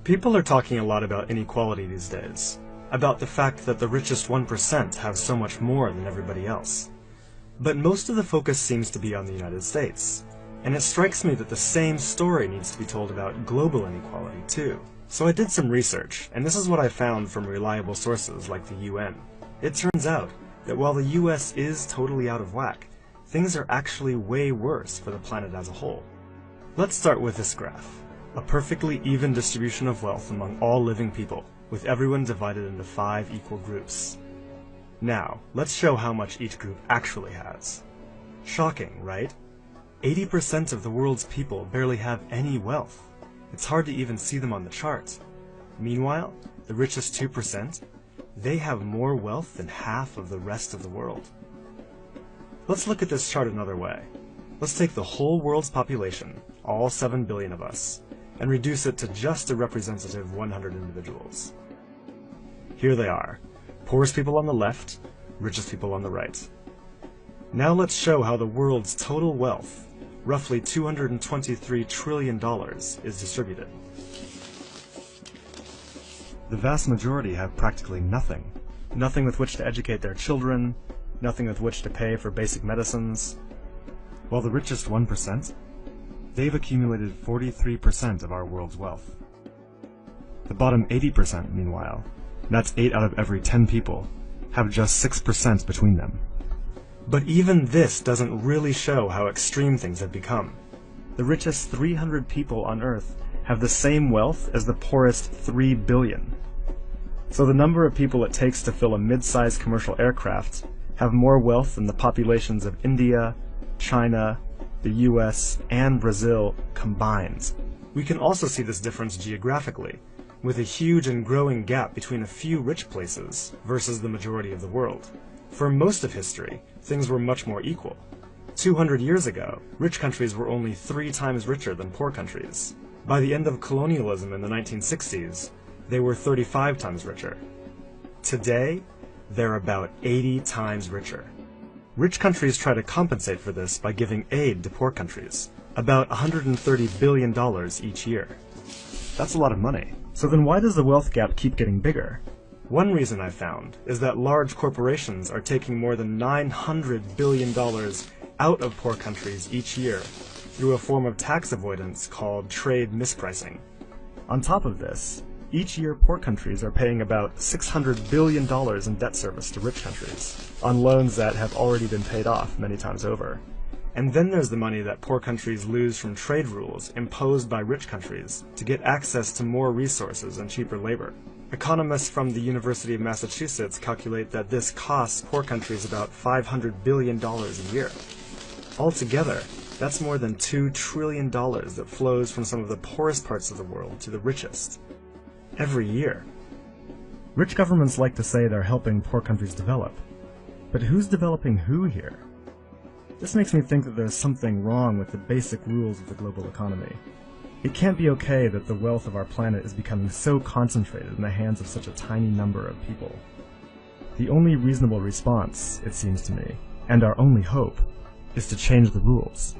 People are talking a lot about inequality these days, about the fact that the richest 1% have so much more than everybody else. But most of the focus seems to be on the United States, and it strikes me that the same story needs to be told about global inequality too. So I did some research, and this is what I found from reliable sources like the UN. It turns out that while the US is totally out of whack, things are actually way worse for the planet as a whole. Let's start with this graph. A perfectly even distribution of wealth among all living people, with everyone divided into 5 equal groups. Now, let's show how much each group actually has. Shocking, right? 80% of the world's people barely have any wealth. It's hard to even see them on the chart. Meanwhile, the richest 2%, they have more wealth than half of the rest of the world. Let's look at this chart another way. Let's take the whole world's population, all 7 billion of us, and reduce it to just a representative 100 individuals. Here they are, poorest people on the left, richest people on the right. Now let's show how the world's total wealth, roughly $223 trillion, is distributed. The vast majority have practically nothing. Nothing with which to educate their children, nothing with which to pay for basic medicines. While the richest 1%, they've accumulated 43% of our world's wealth. The bottom 80%, meanwhile, that's 8 out of every 10 people, have just 6% between them. But even this doesn't really show how extreme things have become. The richest 300 people on Earth have the same wealth as the poorest 3 billion. So the number of people it takes to fill a mid-sized commercial aircraft have more wealth than the populations of India, China, the US, and Brazil combined. We can also see this difference geographically, with a huge and growing gap between a few rich places versus the majority of the world. For most of history, things were much more equal. 200 years ago, rich countries were only 3 times richer than poor countries. By the end of colonialism in the 1960s, they were 35 times richer. Today, they're about 80 times richer. Rich countries try to compensate for this by giving aid to poor countries, about $130 billion each year. That's a lot of money. So then why does the wealth gap keep getting bigger? One reason I found is that large corporations are taking more than $900 billion out of poor countries each year through a form of tax avoidance called trade mispricing. On top of this, each year poor countries are paying about $600 billion in debt service to rich countries, on loans that have already been paid off many times over. And then there's the money that poor countries lose from trade rules imposed by rich countries to get access to more resources and cheaper labor. Economists from the University of Massachusetts calculate that this costs poor countries about $500 billion a year. Altogether, that's more than $2 trillion that flows from some of the poorest parts of the world to the richest. Every year. Rich governments like to say they're helping poor countries develop. But who's developing who here? This makes me think that there's something wrong with the basic rules of the global economy. It can't be okay that the wealth of our planet is becoming so concentrated in the hands of such a tiny number of people. The only reasonable response, it seems to me, and our only hope, is to change the rules.